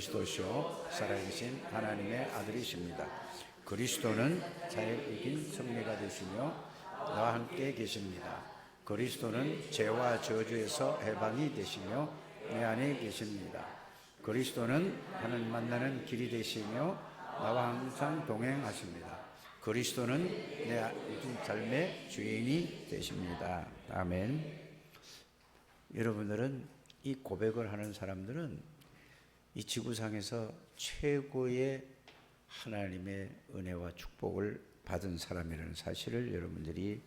그리스도시요 살아계신 하나님의 아들이십니다. 그리스도는 자를 이긴 승리가 되시며 나와 함께 계십니다. 그리스도는 죄와 저주에서 해방이 되시며 내 안에 계십니다. 그리스도는 하나님 만나는 길이 되시며 나와 항상 동행하십니다. 그리스도는 내 삶의 주인이 되십니다. 아멘. 여러분들은 이 고백을 하는 사람들은 이 지구상에서 최고의 하나님의 은혜와 축복을 받은 사람이라는 사실을 여러분들이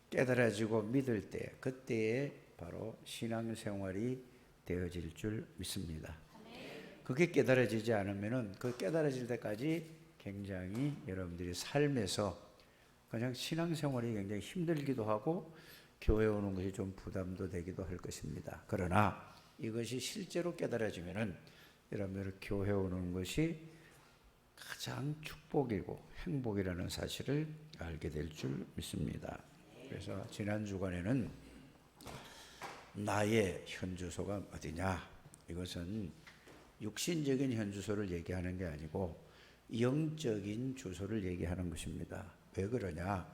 깨달아지고 믿을 때, 그때에 바로 신앙생활이 되어질 줄 믿습니다. 그게 깨달아지지 않으면은 그 깨달아질 때까지 굉장히 여러분들이 삶에서 그냥 신앙생활이 굉장히 힘들기도 하고 교회 오는 것이 좀 부담도 되기도 할 것입니다. 그러나 이것이 실제로 깨달아지면은 여러분들 교회 오는 것이 가장 축복이고 행복이라는 사실을 알게 될 줄 믿습니다. 그래서 지난 주간에는 나의 현주소가 어디냐, 이것은 육신적인 현주소를 얘기하는 게 아니고 영적인 주소를 얘기하는 것입니다. 왜 그러냐?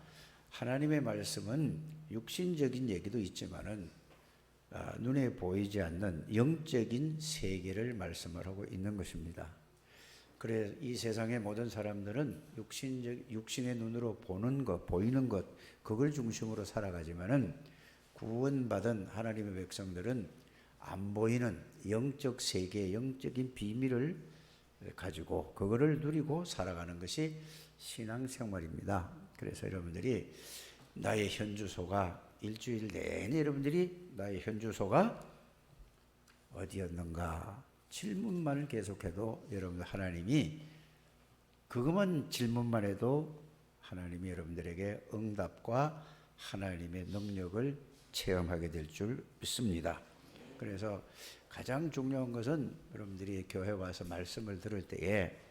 하나님의 말씀은 육신적인 얘기도 있지만은 눈에 보이지 않는 영적인 세계를 말씀을 하고 있는 것입니다. 그래 이 세상의 모든 사람들은 육신의 눈으로 보는 것, 보이는 것, 그걸 중심으로 살아가지만은 구원받은 하나님의 백성들은 안 보이는 영적 세계, 영적인 비밀을 가지고 그거를 누리고 살아가는 것이 신앙생활입니다. 그래서 여러분들이 나의 현주소가 일주일 내내 여러분들이 나의 현주소가 어디였는가 질문만을 계속해도 여러분 하나님이 그것만 질문만 해도 하나님이 여러분들에게 응답과 하나님의 능력을 체험하게 될 줄 믿습니다. 그래서 가장 중요한 것은 여러분들이 교회 와서 말씀을 들을 때에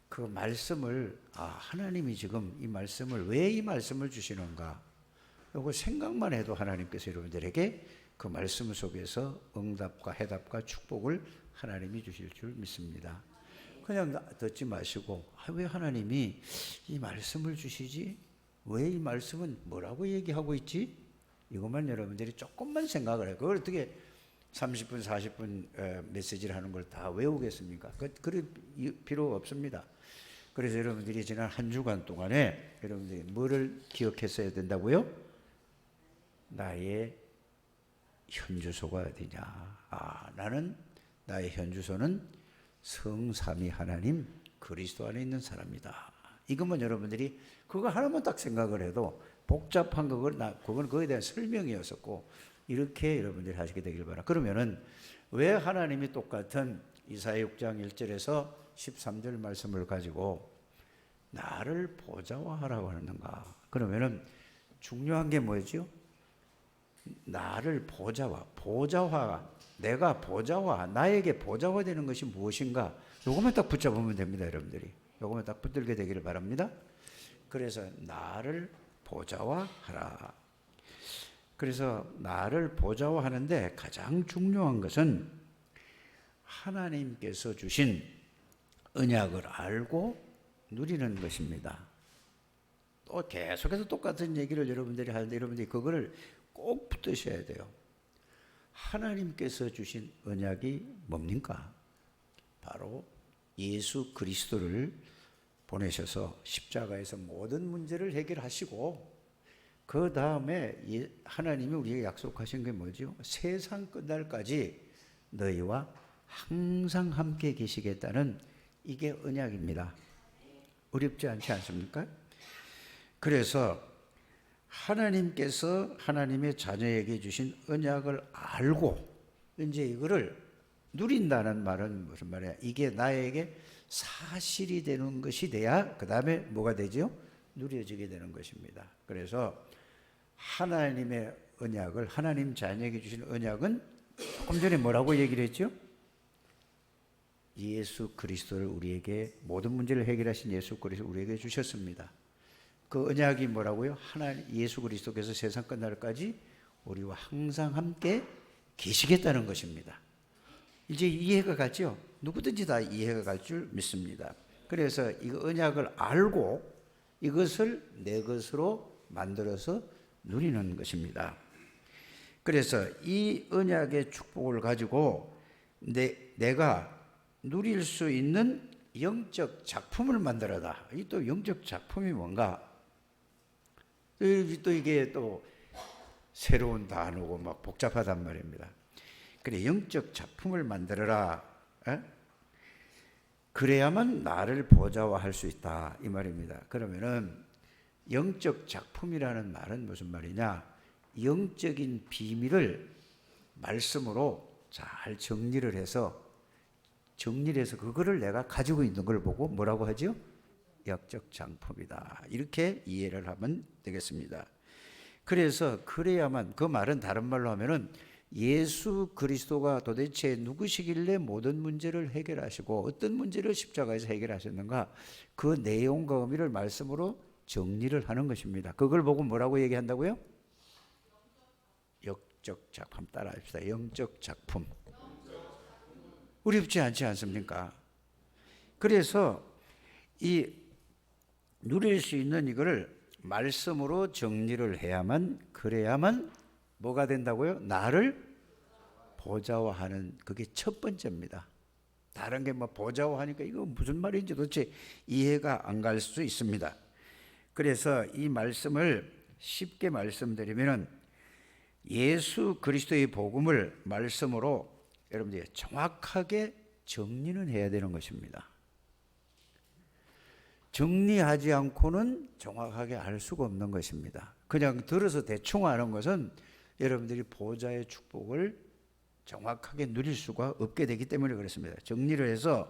그 말씀을 하나님이 지금 이 말씀을 왜 이 말씀을 주시는가, 이거 생각만 해도 하나님께서 여러분들에게 그 말씀 속에서 응답과 해답과 축복을 하나님이 주실 줄 믿습니다. 그냥 듣지 마시고 왜 하나님이 이 말씀을 주시지? 왜 이 말씀은 뭐라고 얘기하고 있지? 이것만 여러분들이 조금만 생각을 해요. 그걸 어떻게 30분, 40분 메시지를 하는 걸 다 외우겠습니까? 그럴 필요 없습니다. 그래서 여러분들이 지난 한 주간 동안에 여러분들이 뭐를 기억했어야 된다고요? 나의 현주소가 어디냐? 나는 나의 현주소는 성삼위 하나님 그리스도 안에 있는 사람이다. 이것만 여러분들이 그거 하나만 딱 생각을 해도 복잡한 그건 거기에 대한 설명이었었고 이렇게 여러분들이 하시게 되길 바랍니다. 그러면은 왜 하나님이 똑같은 이사야 6장 1절에서 13절 말씀을 가지고 나를 보좌화하라고 하는가? 그러면은 중요한 게 뭐죠? 나를 보좌화, 내가 보좌화, 나에게 보좌화 되는 것이 무엇인가? 요것만 딱 붙잡으면 됩니다, 여러분들이. 요것만 딱 붙들게 되기를 바랍니다. 그래서 나를 보좌화하라. 그래서 나를 보좌화하는데 가장 중요한 것은 하나님께서 주신 언약을 알고 누리는 것입니다. 또 계속해서 똑같은 얘기를 여러분들이 하는데 여러분들이 그거를 꼭 붙드셔야 돼요. 하나님께서 주신 언약이 뭡니까? 바로 예수 그리스도를 보내셔서 십자가에서 모든 문제를 해결하시고 그 다음에 하나님이 우리에게 약속하신 게 뭐죠? 세상 끝날까지 너희와 항상 함께 계시겠다는 이게 언약입니다. 어렵지 않지 않습니까? 그래서 하나님께서 하나님의 자녀에게 주신 언약을 알고 이제 이거를 누린다는 말은 무슨 말이야? 이게 나에게 사실이 되는 것이 돼야 그 다음에 뭐가 되죠? 누려지게 되는 것입니다. 그래서 하나님의 언약을, 하나님 자녀에게 주신 언약은 조금 전에 뭐라고 얘기를 했죠? 예수 그리스도를 우리에게 모든 문제를 해결하신 예수 그리스도를 우리에게 주셨습니다. 그 언약이 뭐라고요? 예수 그리스도께서 세상 끝날까지 우리와 항상 함께 계시겠다는 것입니다. 이제 이해가 가죠? 누구든지 다 이해가 갈 줄 믿습니다. 그래서 이 언약을 알고 이것을 내 것으로 만들어서 누리는 것입니다. 그래서 이 언약의 축복을 가지고 내가 누릴 수 있는 영적 작품을 만들어라. 이 또 영적 작품이 뭔가? 또 이게 또 새로운 단어고 막 복잡하단 말입니다. 그래, 영적 작품을 만들어라. 에? 그래야만 나를 보좌화할 수 있다 이 말입니다. 그러면은 영적 작품이라는 말은 무슨 말이냐? 영적인 비밀을 말씀으로 잘 정리를 해서 그거를 내가 가지고 있는 걸 보고 뭐라고 하죠? 영적 작품이다. 이렇게 이해를 하면 되겠습니다. 그래서 그래야만, 그 말은 다른 말로 하면은 예수 그리스도가 도대체 누구시길래 모든 문제를 해결하시고 어떤 문제를 십자가에서 해결하셨는가, 그 내용과 의미를 말씀으로 정리를 하는 것입니다. 그걸 보고 뭐라고 얘기한다고요? 영적 작품. 따라 합시다. 영적 작품. 어렵지 않지 않습니까? 그래서 이 누릴 수 있는 이거를 말씀으로 정리를 해야만, 그래야만 뭐가 된다고요? 나를 보좌화하는, 그게 첫 번째입니다. 다른 게 뭐 보좌화하니까 이거 무슨 말인지 도대체 이해가 안 갈 수 있습니다. 그래서 이 말씀을 쉽게 말씀드리면은 예수 그리스도의 복음을 말씀으로 여러분들이 정확하게 정리는 해야 되는 것입니다. 정리하지 않고는 정확하게 알 수가 없는 것입니다. 그냥 들어서 대충 아는 것은 여러분들이 보좌의 축복을 정확하게 누릴 수가 없게 되기 때문에 그렇습니다. 정리를 해서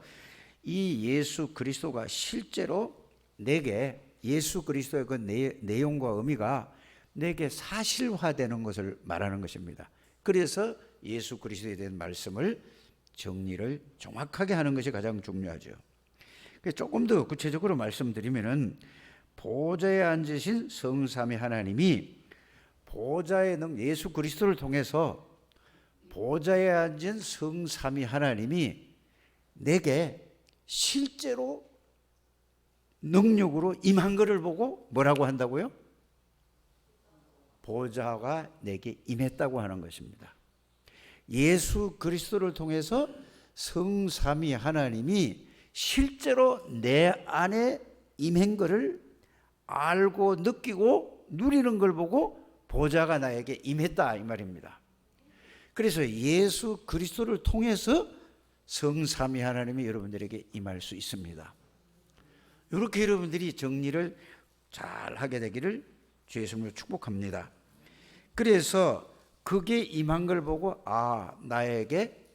이 예수 그리스도가 실제로 내게, 예수 그리스도의 그 내용과 의미가 내게 사실화되는 것을 말하는 것입니다. 그래서 예수 그리스도에 대한 말씀을 정리를 정확하게 하는 것이 가장 중요하죠. 조금 더 구체적으로 말씀드리면은 보좌에 앉으신 성삼위 하나님이 보좌의 예수 그리스도를 통해서 보좌에 앉은 성삼위 하나님이 내게 실제로 능력으로 임한 것을 보고 뭐라고 한다고요? 보좌가 내게 임했다고 하는 것입니다. 예수 그리스도를 통해서 성삼위 하나님이 실제로 내 안에 임한 것을 알고 느끼고 누리는 걸 보고 보좌가 나에게 임했다 이 말입니다. 그래서 예수 그리스도를 통해서 성삼위 하나님이 여러분들에게 임할 수 있습니다. 이렇게 여러분들이 정리를 잘 하게 되기를 주의 이름으로 축복합니다. 그래서 그게 임한 걸 보고 나에게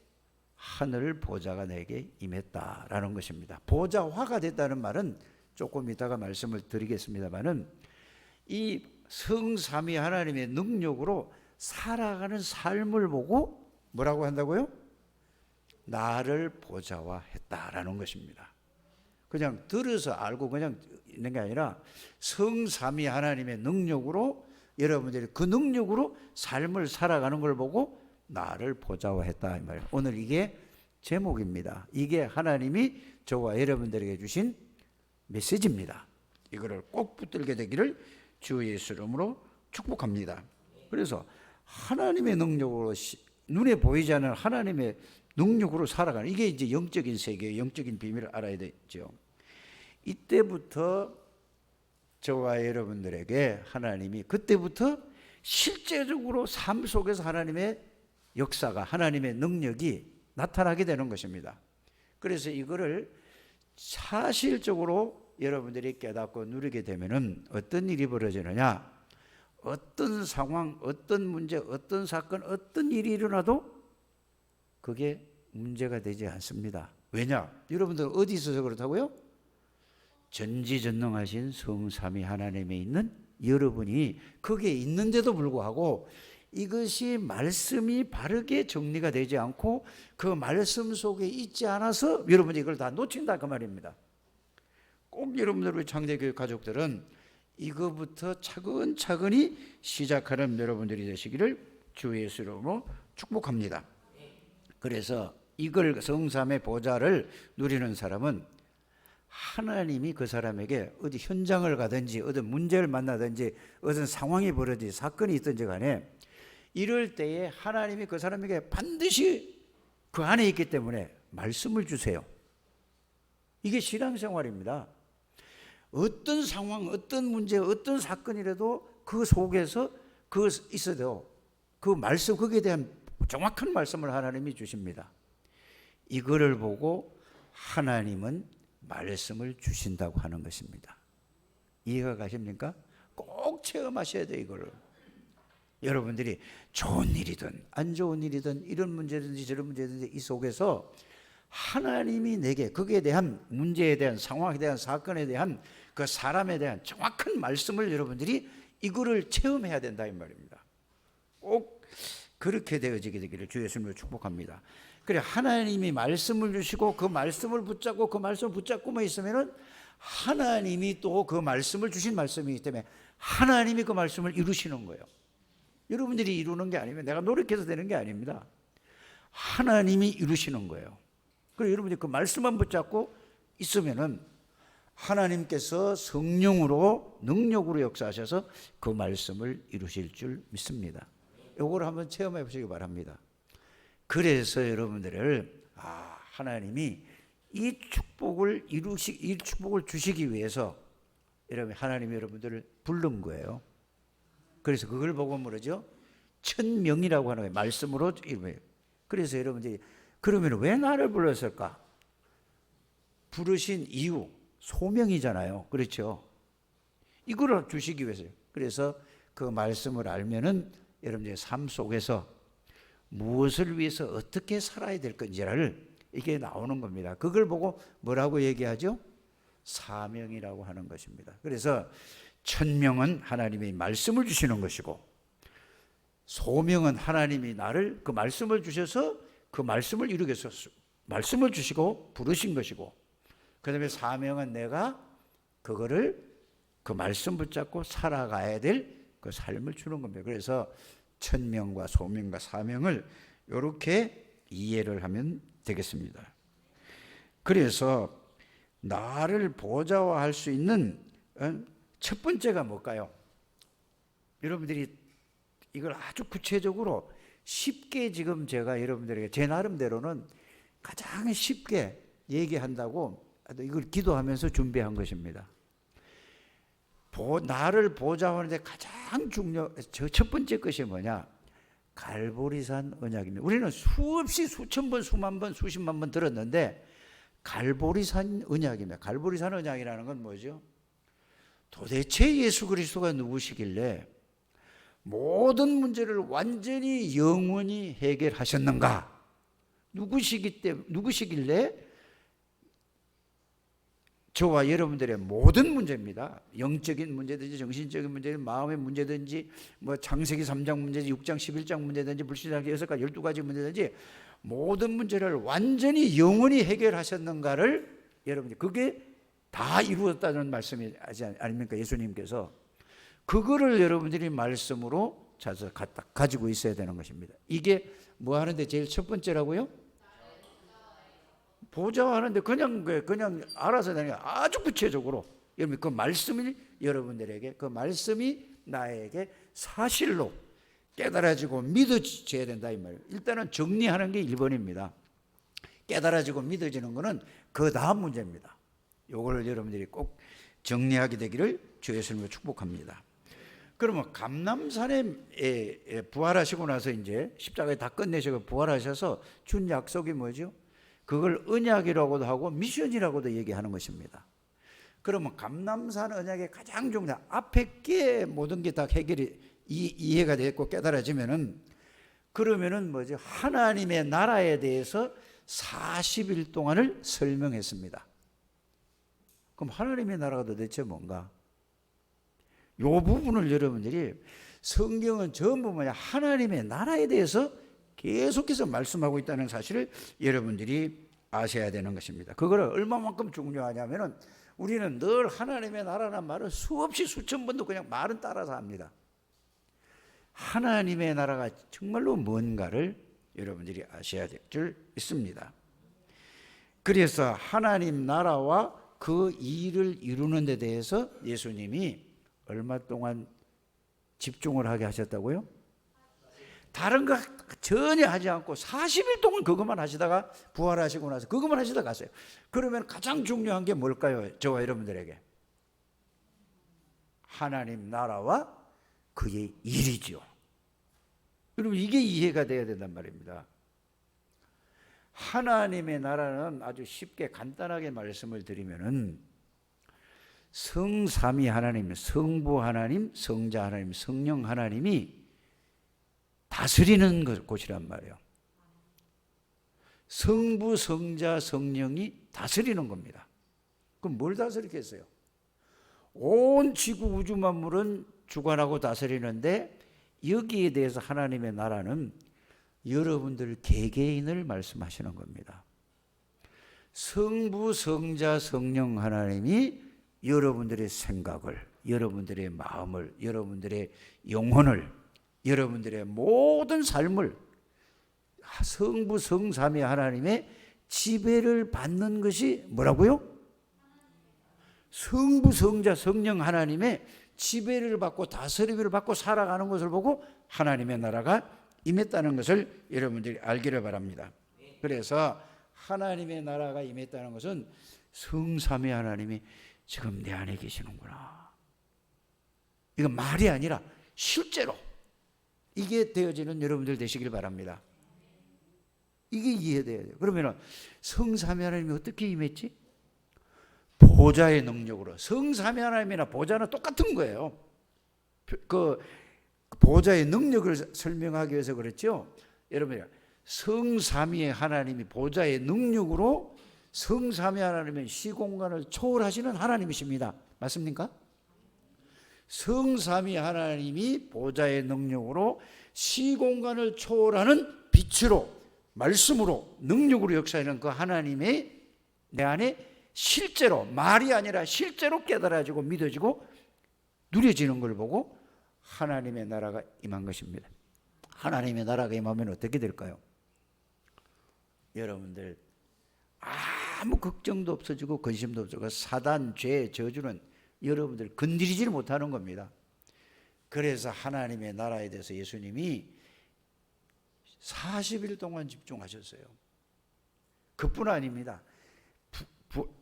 하늘 보좌가 내게 임했다라는 것입니다. 보좌화가 됐다는 말은 조금 이따가 말씀을 드리겠습니다만은 이 성삼위 하나님의 능력으로 살아가는 삶을 보고 뭐라고 한다고요? 나를 보좌화했다라는 것입니다. 그냥 들어서 알고 그냥 있는 게 아니라 성삼위 하나님의 능력으로 여러분들이 그 능력으로 삶을 살아가는 걸 보고 나를 보좌화했다 이 말이에요. 오늘 이게 제목입니다. 이게 하나님이 저와 여러분들에게 주신 메시지입니다. 이거를 꼭 붙들게 되기를 주 예수 이름으로 축복합니다. 그래서 하나님의 능력으로 눈에 보이지 않는 하나님의 능력으로 살아가는, 이게 이제 영적인 세계, 영적인 비밀을 알아야 되죠. 이때부터 저와 여러분들에게 하나님이 그때부터 실제적으로 삶 속에서 하나님의 역사가, 하나님의 능력이 나타나게 되는 것입니다. 그래서 이거를 사실적으로 여러분들이 깨닫고 누리게 되면은 어떤 일이 벌어지느냐? 어떤 상황, 어떤 문제, 어떤 사건, 어떤 일이 일어나도 그게 문제가 되지 않습니다. 왜냐? 여러분들 어디 있어서 그렇다고요? 전지전능하신 성삼위 하나님에 있는 여러분이 거기에 있는데도 불구하고 이것이 말씀이 바르게 정리가 되지 않고 그 말씀 속에 있지 않아서 여러분이 이걸 다 놓친다 그 말입니다. 꼭 여러분들 우리 창대교육 가족들은 이거부터 차근차근히 시작하는 여러분들이 되시기를 주 예수 이름으로 축복합니다. 그래서 이걸 성삼의 보좌를 누리는 사람은 하나님이 그 사람에게 어디 현장을 가든지 어떤 문제를 만나든지 어떤 상황이 벌어지지 사건이 있든지 간에 이럴 때에 하나님이 그 사람에게 반드시 그 안에 있기 때문에 말씀을 주세요. 이게 신앙생활입니다. 어떤 상황, 어떤 문제, 어떤 사건이라도 그 속에서 그 있어도 그 말씀, 거기에 대한 정확한 말씀을 하나님이 주십니다. 이거를 보고 하나님은 말씀을 주신다고 하는 것입니다. 이해가 가십니까? 꼭 체험하셔야 돼요, 이거를. 여러분들이 좋은 일이든 안 좋은 일이든 이런 문제든지 저런 문제든지 이 속에서 하나님이 내게 거기에 대한 문제에 대한 상황에 대한 사건에 대한 그 사람에 대한 정확한 말씀을 여러분들이 이거를 체험해야 된다 이 말입니다. 꼭 그렇게 되어지게 되기를 주 예수님으로 축복합니다. 그래 하나님이 말씀을 주시고 그 말씀을 붙잡고 그 말씀을 붙잡고만 있으면은 하나님이 또 그 말씀을 주신 말씀이기 때문에 하나님이 그 말씀을 이루시는 거예요. 여러분들이 이루는 게 아니면 내가 노력해서 되는 게 아닙니다. 하나님이 이루시는 거예요. 그리고 여러분들이 그 말씀만 붙잡고 있으면은 하나님께서 성령으로 능력으로 역사하셔서 그 말씀을 이루실 줄 믿습니다. 이걸 한번 체험해 보시기 바랍니다. 그래서 여러분들을 하나님이 이 축복을 이 축복을 주시기 위해서 여러분 하나님이 여러분들을 부른 거예요. 그래서 그걸 보고 뭐라죠? 천명이라고 하는 거예요. 말씀으로 이름해요. 그래서 여러분들이 그러면 왜 나를 불렀을까? 부르신 이유 소명이잖아요. 그렇죠? 이거를 주시기 위해서요. 그래서 그 말씀을 알면은 여러분들의 삶 속에서 무엇을 위해서 어떻게 살아야 될 건지를 이게 나오는 겁니다. 그걸 보고 뭐라고 얘기하죠? 사명이라고 하는 것입니다. 그래서 천명은 하나님이 말씀을 주시는 것이고 소명은 하나님이 나를 그 말씀을 주셔서 그 말씀을 이루기 위해서 말씀을 주시고 부르신 것이고 그 다음에 사명은 내가 그거를 그 말씀 붙잡고 살아가야 될 그 삶을 주는 겁니다. 그래서 천명과 소명과 사명을 이렇게 이해를 하면 되겠습니다. 그래서 나를 보좌화할 수 있는 첫 번째가 뭘까요? 여러분들이 이걸 아주 구체적으로 쉽게 지금 제가 여러분들에게 제 나름대로는 가장 쉽게 얘기한다고 이걸 기도하면서 준비한 것입니다. 나를 보좌하는데 가장 첫 번째 것이 뭐냐? 갈보리산 언약입니다. 우리는 수없이 수천 번, 수만 번, 수십만 번 들었는데 갈보리산 언약입니다. 갈보리산 언약이라는 건 뭐죠? 도대체 예수 그리스도가 누구시길래 모든 문제를 완전히 영원히 해결하셨는가? 누구시길래 저와 여러분들의 모든 문제입니다. 영적인 문제든지 정신적인 문제든지 마음의 문제든지 뭐 창세기 3장 문제든지 6장 11장 문제든지 불신자기 6가지 12가지 문제든지 모든 문제를 완전히 영원히 해결하셨는가를 여러분이 그게 다 이루었다는 말씀이 아닙니까? 예수님께서 그거를 여러분들이 말씀으로 찾아서 가지고 있어야 되는 것입니다. 이게 뭐 하는데 제일 첫 번째라고요? 보좌하는데 그냥 알아서 되는 게 아주 구체적으로 여러분 그 말씀이 여러분들에게 그 말씀이 나에게 사실로 깨달아지고 믿어져야 된다 이 말이에요. 일단은 정리하는 게 1번입니다. 깨달아지고 믿어지는 거는 그 다음 문제입니다. 요거를 여러분들이 꼭 정리하게 되기를 주 예수님으로 축복합니다. 그러면 감람산에 부활하시고 나서 이제 십자가에 다 끝내시고 부활하셔서 준 약속이 뭐죠? 그걸 언약이라고도 하고 미션이라고도 얘기하는 것입니다. 그러면 감람산 언약의 가장 중요한 앞에 게 모든 게 다 해결이 이해가 됐고 깨달아지면은 그러면은 뭐죠? 하나님의 나라에 대해서 40일 동안을 설명했습니다. 그럼 하나님의 나라가 도대체 뭔가? 이 부분을 여러분들이 성경은 전부 뭐냐? 하나님의 나라에 대해서 계속해서 말씀하고 있다는 사실을 여러분들이 아셔야 되는 것입니다. 그걸 얼마만큼 중요하냐면은 우리는 늘 하나님의 나라란 말을 수없이 수천 번도 그냥 말은 따라서 합니다. 하나님의 나라가 정말로 뭔가를 여러분들이 아셔야 될 줄 있습니다. 그래서 하나님 나라와 그 일을 이루는 데 대해서 예수님이 얼마 동안 집중을 하게 하셨다고요? 다른 거 전혀 하지 않고 40일 동안 그것만 하시다가 부활하시고 나서 그것만 하시다 갔어요. 그러면 가장 중요한 게 뭘까요? 저와 여러분들에게 하나님 나라와 그의 일이죠. 여러분 이게 이해가 돼야 된단 말입니다. 하나님의 나라는 아주 쉽게 간단하게 말씀을 드리면은 성삼위 하나님, 성부 하나님, 성자 하나님, 성령 하나님이 다스리는 곳이란 말이에요. 성부, 성자, 성령이 다스리는 겁니다. 그럼 뭘 다스리겠어요? 온 지구 우주 만물은 주관하고 다스리는데 여기에 대해서 하나님의 나라는 여러분들 개개인을 말씀하시는 겁니다. 성부, 성자, 성령 하나님이 여러분들의 생각을, 여러분들의 마음을, 여러분들의 영혼을, 여러분들의 모든 삶을 성부, 성삼위 하나님의 지배를 받는 것이 뭐라고요? 성부, 성자, 성령 하나님의 지배를 받고 다스림을 받고 살아가는 것을 보고 하나님의 나라가 임했다는 것을 여러분들이 알기를 바랍니다. 그래서 하나님의 나라가 임했다는 것은 성삼위 하나님이 지금 내 안에 계시는구나. 이건 말이 아니라 실제로 이게 되어지는 여러분들 되시길 바랍니다. 이게 이해돼야 돼요. 그러면 성삼위 하나님이 어떻게 임했지? 보좌의 능력으로. 성삼위 하나님이나 보좌는 똑같은 거예요. 그 보좌의 능력을 설명하기 위해서 그랬죠. 여러분 성삼위의 하나님이 보좌의 능력으로 성삼위 하나님은 시공간을 초월하시는 하나님이십니다. 맞습니까? 성삼위 하나님이 보좌의 능력으로 시공간을 초월하는 빛으로 말씀으로 능력으로 역사하는 그 하나님의 내 안에 실제로 말이 아니라 실제로 깨달아지고 믿어지고 누려지는 걸 보고 하나님의 나라가 임한 것입니다. 하나님의 나라가 임하면 어떻게 될까요? 여러분들 아무 걱정도 없어지고 근심도 없어지고 사단, 죄, 저주는 여러분들 건드리지 못하는 겁니다. 그래서 하나님의 나라에 대해서 예수님이 40일 동안 집중하셨어요. 그뿐 아닙니다.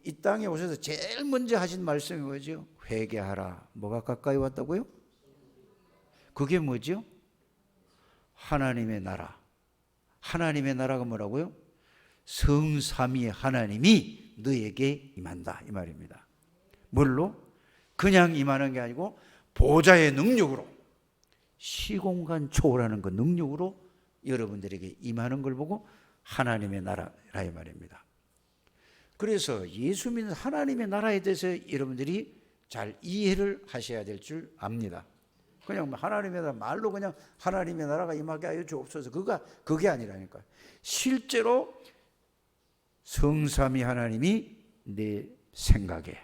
이 땅에 오셔서 제일 먼저 하신 말씀이 뭐죠? 회개하라. 뭐가 가까이 왔다고요? 그게 뭐죠? 하나님의 나라. 하나님의 나라가 뭐라고요? 성삼위 하나님이 너에게 임한다 이 말입니다. 뭘로? 그냥 임하는 게 아니고 보좌의 능력으로 시공간 초월하는 그 능력으로 여러분들에게 임하는 걸 보고 하나님의 나라라 이 말입니다. 그래서 예수 믿는 하나님의 나라에 대해서 여러분들이 잘 이해를 하셔야 될 줄 압니다. 그냥 하나님의 나라 말로 그냥 하나님의 나라가 임하게 하여 주옵소서 그게 아니라니까요. 실제로 성삼위 하나님이 내 생각에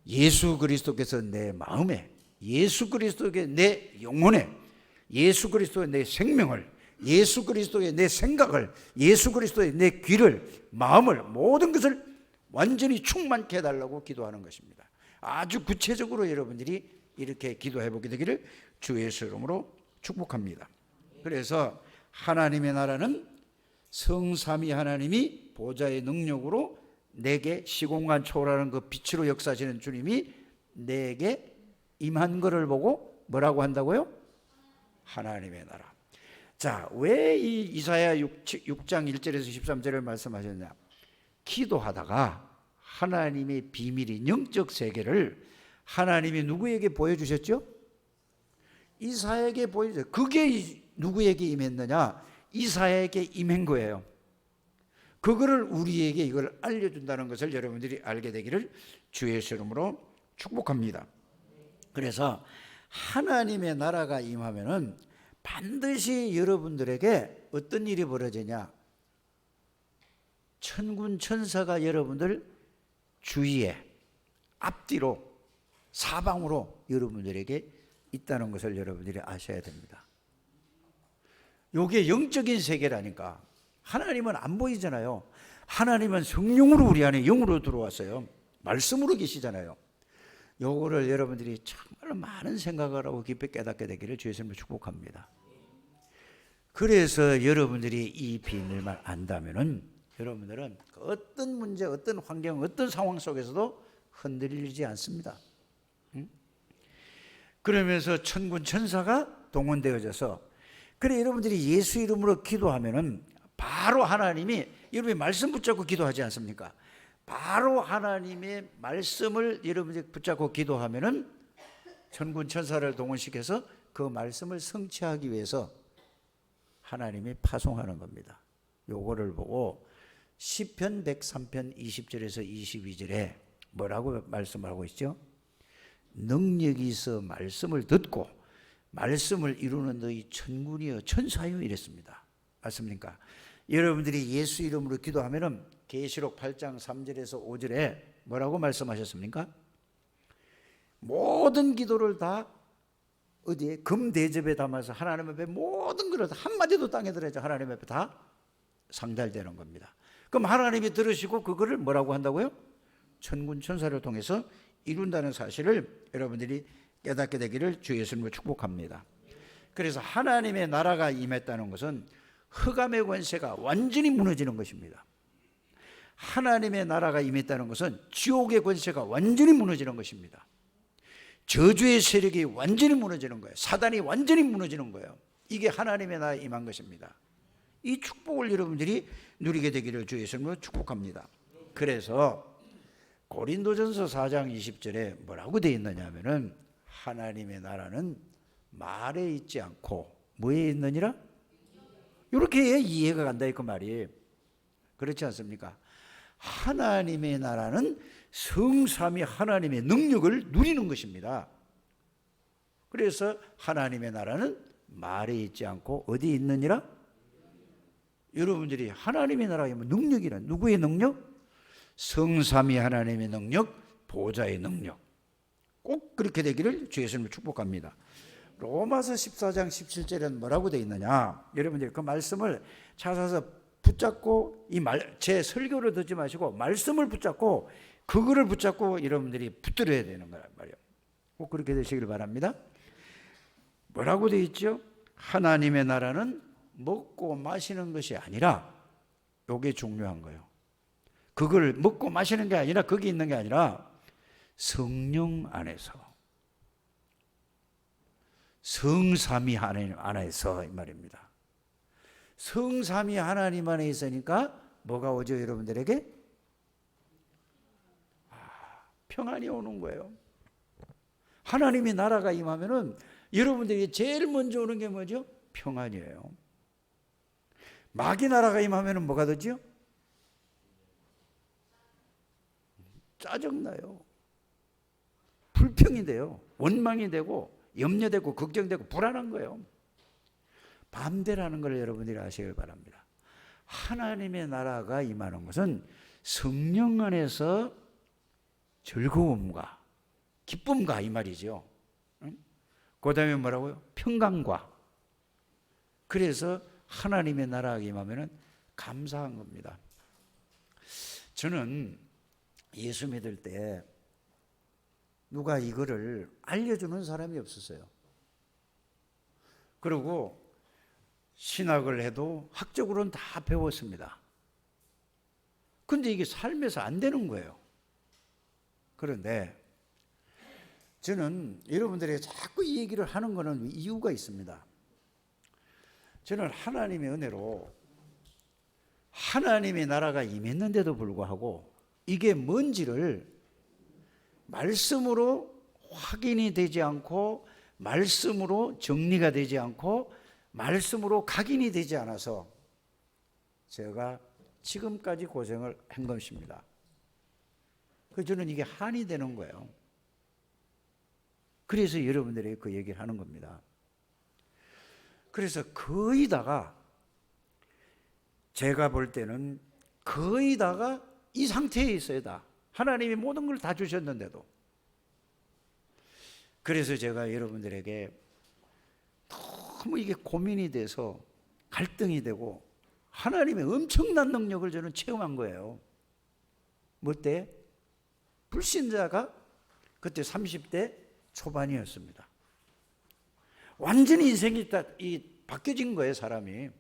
예수 그리스도께서 내 마음에 예수 그리스도께 내 영혼에 예수 그리스도의 내 생명을 예수 그리스도의 내 생각을 예수 그리스도의 내 귀를 마음을 모든 것을 완전히 충만케 해달라고 기도하는 것입니다. 아주 구체적으로 여러분들이 이렇게 기도해 보게 되기를 주 예수 이름으로 축복합니다. 그래서 하나님의 나라는 성삼위 하나님이 보좌의 능력으로 내게 시공간 초월하는 그 빛으로 역사하시는 주님이 내게 임한 것을 보고 뭐라고 한다고요? 하나님의 나라. 자, 왜 이 이사야 6장 1절에서 13절을 말씀하셨냐? 기도하다가 하나님의 비밀이 영적 세계를 하나님이 누구에게 보여주셨죠? 이사야에게 보여주셨어요. 그게 누구에게 임했느냐? 이사야에게 임한 거예요. 그거를 우리에게 이걸 알려준다는 것을 여러분들이 알게 되기를 주의 예수 이름으로 축복합니다. 그래서 하나님의 나라가 임하면은 반드시 여러분들에게 어떤 일이 벌어지냐? 천군 천사가 여러분들 주위에 앞뒤로 사방으로 여러분들에게 있다는 것을 여러분들이 아셔야 됩니다. 요게 영적인 세계라니까. 하나님은 안 보이잖아요. 하나님은 성령으로 우리 안에 영으로 들어왔어요. 말씀으로 계시잖아요. 요거를 여러분들이 정말 많은 생각을 하고 깊이 깨닫게 되기를 주의 이름으로 축복합니다. 그래서 여러분들이 이 비밀만 안다면은 여러분들은 어떤 문제, 어떤 환경, 어떤 상황 속에서도 흔들리지 않습니다. 그러면서 천군 천사가 동원되어져서, 그래 여러분들이 예수 이름으로 기도하면은 바로 하나님이, 여러분이 말씀 붙잡고 기도하지 않습니까? 바로 하나님의 말씀을 여러분이 붙잡고 기도하면은 천군 천사를 동원시켜서 그 말씀을 성취하기 위해서 하나님이 파송하는 겁니다. 요거를 보고 시편 103편 20절에서 22절에 뭐라고 말씀하고 있죠? 능력이 있어 말씀을 듣고 말씀을 이루는 너희 천군이여 천사여 이랬습니다. 맞습니까? 여러분들이 예수 이름으로 기도하면은 계시록 8장 3절에서 5절에 뭐라고 말씀하셨습니까? 모든 기도를 다 어디에? 금 대접에 담아서 하나님 앞에 모든 것을 한마디도 땅에 들어야죠. 하나님 앞에 다 상달되는 겁니다. 그럼 하나님이 들으시고 그거를 뭐라고 한다고요? 천군 천사를 통해서 이룬다는 사실을 여러분들이 깨닫게 되기를 주 예수님으로 축복합니다. 그래서 하나님의 나라가 임했다는 것은 흑암의 권세가 완전히 무너지는 것입니다. 하나님의 나라가 임했다는 것은 지옥의 권세가 완전히 무너지는 것입니다. 저주의 세력이 완전히 무너지는 거예요. 사단이 완전히 무너지는 거예요. 이게 하나님의 나라에 임한 것입니다. 이 축복을 여러분들이 누리게 되기를 주 예수님으로 축복합니다. 그래서 고린도전서 4장 20절에 뭐라고 되어 있느냐 하면은 하나님의 나라는 말에 있지 않고 뭐에 있느니라? 이렇게 이해가 간다 그 말이. 그렇지 않습니까? 하나님의 나라는 성삼위 하나님의 능력을 누리는 것입니다. 그래서 하나님의 나라는 말에 있지 않고 어디에 있느니라? 여러분들이 하나님의 나라에 능력이란 누구의 능력? 성삼위 하나님의 능력, 보좌의 능력. 꼭 그렇게 되기를 주 예수님을 축복합니다. 로마서 14장 17절에는 뭐라고 되어 있느냐? 여러분들이 그 말씀을 찾아서 붙잡고 제 설교를 듣지 마시고 말씀을 붙잡고 그거를 붙잡고 여러분들이 붙들어야 되는 거란 말이에요. 꼭 그렇게 되시길 바랍니다. 뭐라고 되어 있죠? 하나님의 나라는 먹고 마시는 것이 아니라, 이게 중요한 거예요. 그걸 먹고 마시는 게 아니라, 거기 있는 게 아니라 성령 안에서, 성삼위 하나님 안에서 이 말입니다. 성삼위 하나님 안에 있으니까 뭐가 오죠 여러분들에게? 평안이 오는 거예요. 하나님의 나라가 임하면은 여러분들이 제일 먼저 오는 게 뭐죠? 평안이에요. 마귀 나라가 임하면은 뭐가 되죠? 짜증나요. 불평이 돼요. 원망이 되고 염려되고 걱정되고 불안한 거예요. 반대라는 걸 여러분들이 아시길 바랍니다. 하나님의 나라가 임하는 것은 성령 안에서 즐거움과 기쁨과 이 말이죠. 그 다음에 뭐라고요? 평강과. 그래서 하나님의 나라가 임하면 감사한 겁니다. 저는 예수 믿을 때 누가 이거를 알려주는 사람이 없었어요. 그리고 신학을 해도 학적으로는 다 배웠습니다. 근데 이게 삶에서 안 되는 거예요. 그런데 저는 여러분들에게 자꾸 이 얘기를 하는 것은 이유가 있습니다. 저는 하나님의 은혜로 하나님의 나라가 임했는데도 불구하고 이게 뭔지를 말씀으로 확인이 되지 않고 말씀으로 정리가 되지 않고 말씀으로 각인이 되지 않아서 제가 지금까지 고생을 한 것입니다. 그래서 저는 이게 한이 되는 거예요. 그래서 여러분들에게 그 얘기를 하는 겁니다. 그래서 거의 다가 제가 볼 때는 거의 다가 이 상태에 있어요. 다 하나님이 모든 걸 다 주셨는데도. 그래서 제가 여러분들에게 너무 이게 고민이 돼서 갈등이 되고 하나님의 엄청난 능력을 저는 체험한 거예요. 뭐 때? 불신자가 그때 30대 초반이었습니다. 완전히 인생이 바뀌어진 거예요, 사람이.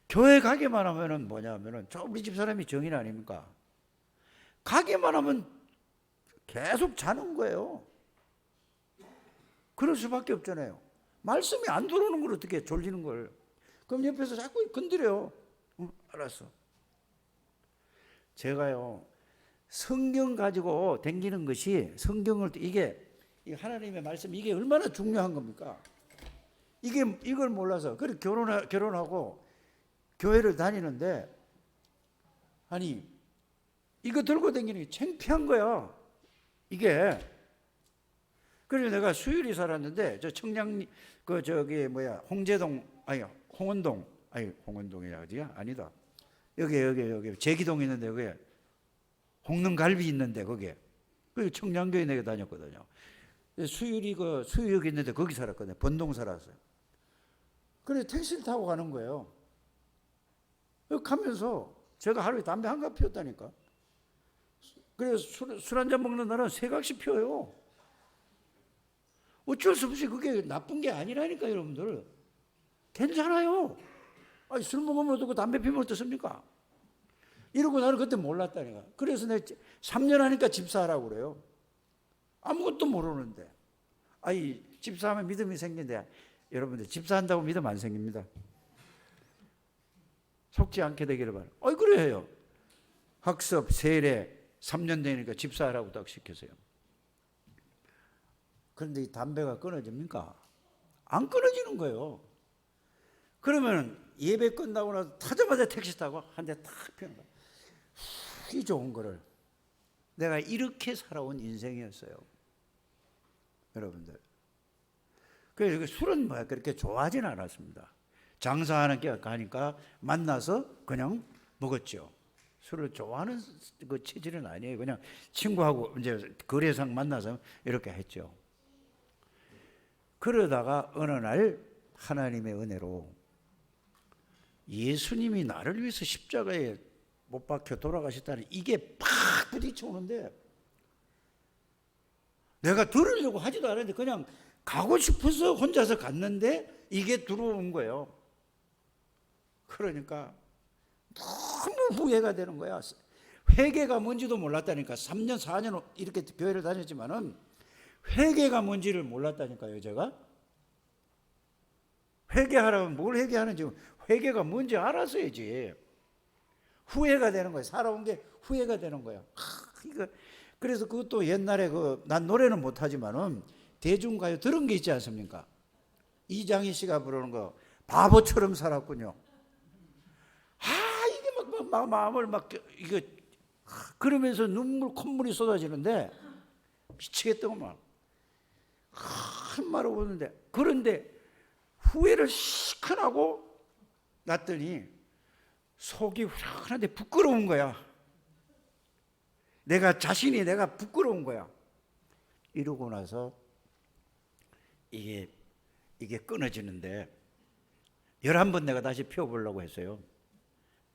교회 가기만 하면은 뭐냐면은, 우리 집 사람이 정인 아닙니까? 가기만 하면 계속 자는 거예요. 그럴 수밖에 없잖아요. 말씀이 안 들어오는 걸 어떻게 졸리는 걸. 그럼 옆에서 자꾸 건드려요. 알았어. 제가요, 성경 가지고 댕기는 것이, 성경을, 이게 하나님의 말씀, 이게 얼마나 중요한 겁니까? 이걸 몰라서, 그래 결혼하고 교회를 다니는데, 아니, 이거 들고 다니는 게 창피한 거야, 이게. 그래서 내가 수유리 살았는데, 저 청량, 홍원동이야, 어디야? 아니다. 여기, 제기동 있는데, 여기, 홍능갈비 있는데, 거기에. 그 청량교회 내가 다녔거든요. 수유리, 수유역 있는데, 거기 살았거든요. 번동 살았어요. 그래, 택시를 타고 가는 거예요. 가면서, 제가 하루에 담배 한 갑 피웠다니까. 그래서 술 한 잔 먹는 날은 세 갑씩 피워요. 어쩔 수 없이 그게 나쁜 게 아니라니까, 여러분들. 괜찮아요. 아니, 술 먹으면 어떻고 담배 피우면 어떻습니까? 이러고 나는 그때 몰랐다니까. 그래서 내가 3년 하니까 집사하라고 그래요. 아무것도 모르는데. 아니, 집사하면 믿음이 생긴데, 여러분들, 집사한다고 믿음 안 생깁니다. 속지 않게 되기를 바라요. 그래 해요. 학습, 세례, 3년 되니까 집사하라고 딱 시켰어요. 그런데 이 담배가 끊어집니까? 안 끊어지는 거예요. 그러면 예배 끝나고 나서 타자마자 택시 타고 한 대 탁 피우는 거예요. 이 좋은 거를. 내가 이렇게 살아온 인생이었어요, 여러분들. 그래서 술은 그렇게 좋아하진 않았습니다. 장사하는 게 가니까 만나서 그냥 먹었죠. 술을 좋아하는 그 체질은 아니에요. 그냥 친구하고 이제 거래상 만나서 이렇게 했죠. 그러다가 어느 날 하나님의 은혜로 예수님이 나를 위해서 십자가에 못 박혀 돌아가셨다는 이게 팍 부딪혀오는데, 내가 들으려고 하지도 않았는데 그냥 가고 싶어서 혼자서 갔는데 이게 들어온 거예요. 그러니까 너무 후회가 되는 거야. 회개가 뭔지도 몰랐다니까. 3년 4년 이렇게 교회를 다녔지만은 회개가 뭔지를 몰랐다니까요, 제가. 회개하라면 뭘 회개하는지, 회개가 뭔지 알았어야지. 후회가 되는 거예요. 살아온 게 후회가 되는 거예요. 그래서 그것도 옛날에 난 노래는 못하지만은 대중가요 들은 게 있지 않습니까? 이장희 씨가 부르는 거, 바보처럼 살았군요. 이게 막 마음을 이거 그러면서 콧물이 쏟아지는데 미치겠다고만 큰 말을 보는데, 그런데 후회를 시큰하고 났더니 속이 후련한데 부끄러운 거야. 내가 부끄러운 거야. 이러고 나서 이게 끊어지는데 11번 내가 다시 피워보려고 했어요.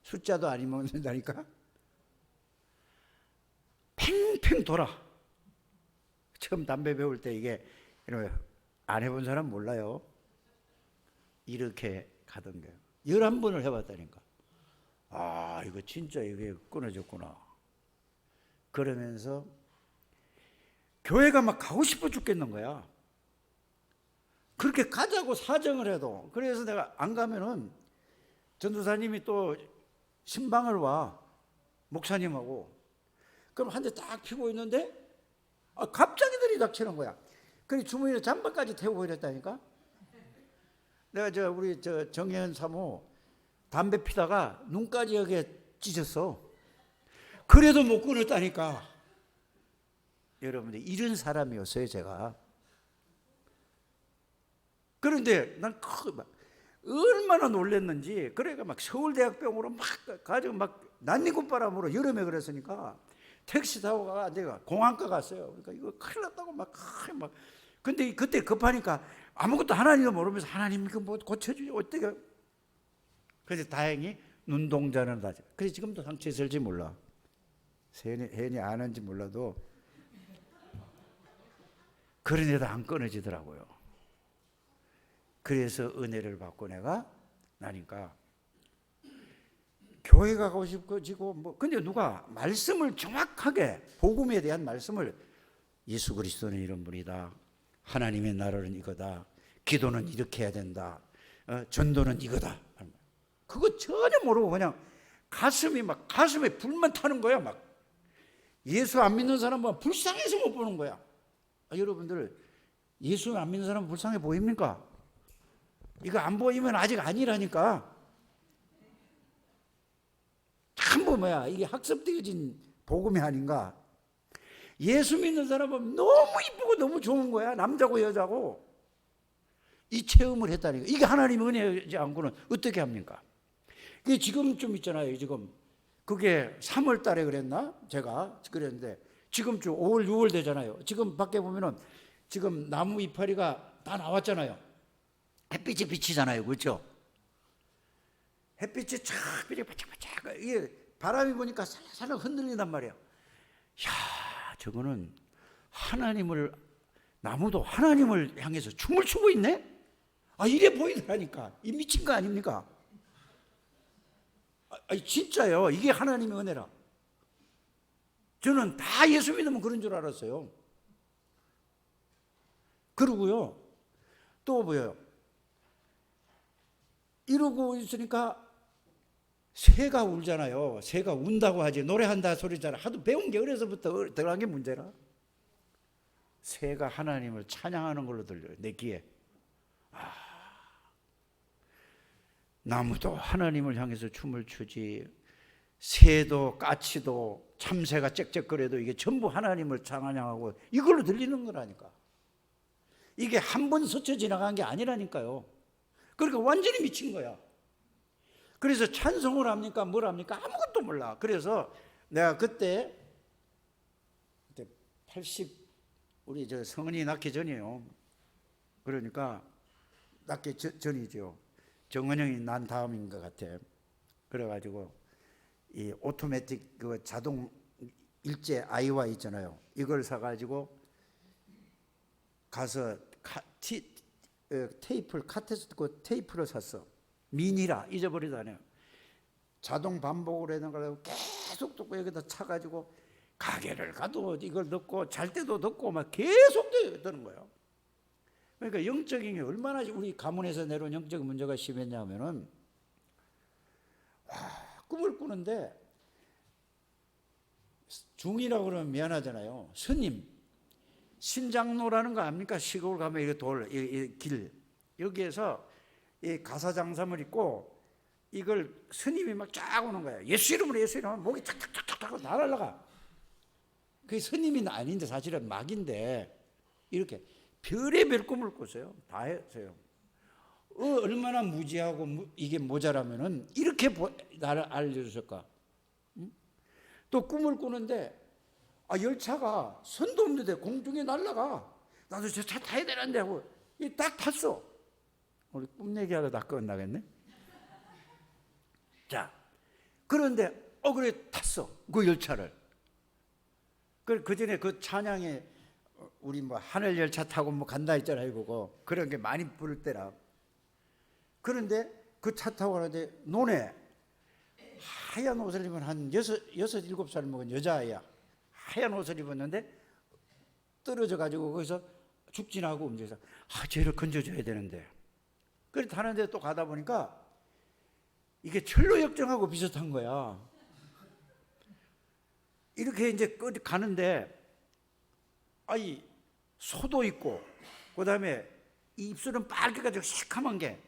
숫자도 안 먹는다니까. 팽팽 돌아. 처음 담배 배울 때 이게 안 해본 사람 몰라요. 이렇게 가던 거예요. 11번을 해봤다니까. 이거 진짜 이게 끊어졌구나. 그러면서 교회가 막 가고 싶어 죽겠는 거야. 그렇게 가자고 사정을 해도. 그래서 내가 안 가면은 전도사님이 또 신방을 와, 목사님하고. 그럼 한 대 딱 피고 있는데 갑자기 들이닥치는 거야. 그래 주머니에 잠바까지 태우고 이랬다니까. 내가 우리 정혜연 사모 담배 피다가 눈까지 여기에 찢었어. 그래도 못 끊었다니까. 여러분들, 이런 사람이었어요, 제가. 그런데 난 얼마나 놀랐는지. 그러니까 막 서울대학병으로 막 가지고 막 난리굿바람으로 여름에 그랬으니까 택시 타고 내가 공항가 갔어요. 그러니까 이거 큰일 났다고 막 근데 그때 급하니까 아무것도 하나님도 모르면서 하나님 이거 뭐 고쳐주지 어떻게. 그래서 다행히 눈동자는 다. 그래서 지금도 상처 있을지 몰라. 혜연이 아는지 몰라도 그런 애도 안 끊어지더라고요. 그래서 은혜를 받고 내가 나니까 교회 가고 싶어지고 뭐. 근데 누가 말씀을 정확하게 복음에 대한 말씀을 예수 그리스도는 이런 분이다. 하나님의 나라는 이거다. 기도는 이렇게 해야 된다. 전도는 이거다. 그거 전혀 모르고 그냥 가슴에 불만 타는 거야. 막 예수 안 믿는 사람은 불쌍해서 못 보는 거야. 여러분들 예수 안 믿는 사람은 불쌍해 보입니까? 이거 안 보이면 아직 아니라니까. 전부 이게 학습되어진 복음이 아닌가. 예수 믿는 사람은 너무 이쁘고 너무 좋은 거야. 남자고 여자고. 이 체험을 했다니까. 이게 하나님의 은혜지 않고는 어떻게 합니까? 그게 지금 좀 있잖아요. 지금 그게 3월 달에 그랬나? 제가 그랬는데 지금 좀 5월 6월 되잖아요. 지금 밖에 보면은 지금 나무 이파리가 다 나왔잖아요. 햇빛이 비치잖아요. 그렇죠? 햇빛이 쫙 바짝바짝 이게 바람이 보니까 살살 흔들린단 말이에요. 야, 저거는 나무도 하나님을 향해서 춤을 추고 있네? 이래 보이더라니까. 이 미친 거 아닙니까? 진짜요. 이게 하나님의 은혜라. 저는 다 예수 믿으면 그런 줄 알았어요. 그러고요. 또 뭐예요? 이러고 있으니까 새가 울잖아요. 새가 운다고 하지 노래한다 소리잖아. 하도 배운 게 어려서부터 들어간 게 문제라. 새가 하나님을 찬양하는 걸로 들려요. 내 귀에. 나무도 하나님을 향해서 춤을 추지. 새도 까치도 참새가 짹짹거려도 이게 전부 하나님을 찬양하고 이걸로 들리는 거라니까. 이게 한 번 스쳐 지나간 게 아니라니까요. 그러니까 완전히 미친 거야. 그래서 찬송을 합니까? 뭘 합니까? 아무것도 몰라. 그래서 내가 그때 우리 저 성은이 낳기 전이에요. 그러니까 낳기 전이죠. 정은영이 난 다음인 것 같아. 그래가지고 이 오토매틱 그 자동 일제 아이와 있잖아요. 이걸 사가지고 가서 카세트 테이프를 샀어. 미니라 잊어버리다네요. 자동 반복으로 해놓은 걸 계속 듣고 여기다 차가지고 가게를 가도 이걸 듣고 잘 때도 듣고 막 계속 듣는 거예요. 그러니까 영적인 게 얼마나 우리 가문에서 내려온 영적인 문제가 심했냐면은 꿈을 꾸는데 중이라고 그러면 미안하잖아요. 스님 신장로라는 거 압니까? 시골 가면 이 길 여기에서 이 가사장삼을 입고 이걸 스님이 막 쫙 오는 거예요. 예수 이름으로 예수 이름으로 목이 탁탁탁탁 날아가. 그게 스님이 아닌데 사실은 막인데 이렇게 별의별 꿈을 꿨어요. 다 했어요. 얼마나 무지하고 이게 모자라면은 이렇게 나를 알려주실까? 응? 또 꿈을 꾸는데 열차가 선도 없는데 공중에 날아가. 나도 저 차 타야 되는데 하고 딱 탔어. 우리 꿈 얘기하다 다 끝나겠네. 자, 그런데 그래 탔어. 그 열차를. 그 전에 그 찬양에 우리 뭐 하늘 열차 타고 뭐 간다 했잖아요. 그거 그런 게 많이 부를 때라. 그런데 그 차 타고 가는데 논에 하얀 옷을 입은 한 6-7살 먹은 여자아이야. 하얀 옷을 입었는데 떨어져 가지고 거기서 죽진하고 움직여서 쟤를 건져줘야 되는데. 그래 타는데 또 가다 보니까 이게 철로 역정하고 비슷한 거야. 이렇게 이제 가는데 소도 있고 그다음에 이 입술은 빨개가지고 시커먼 게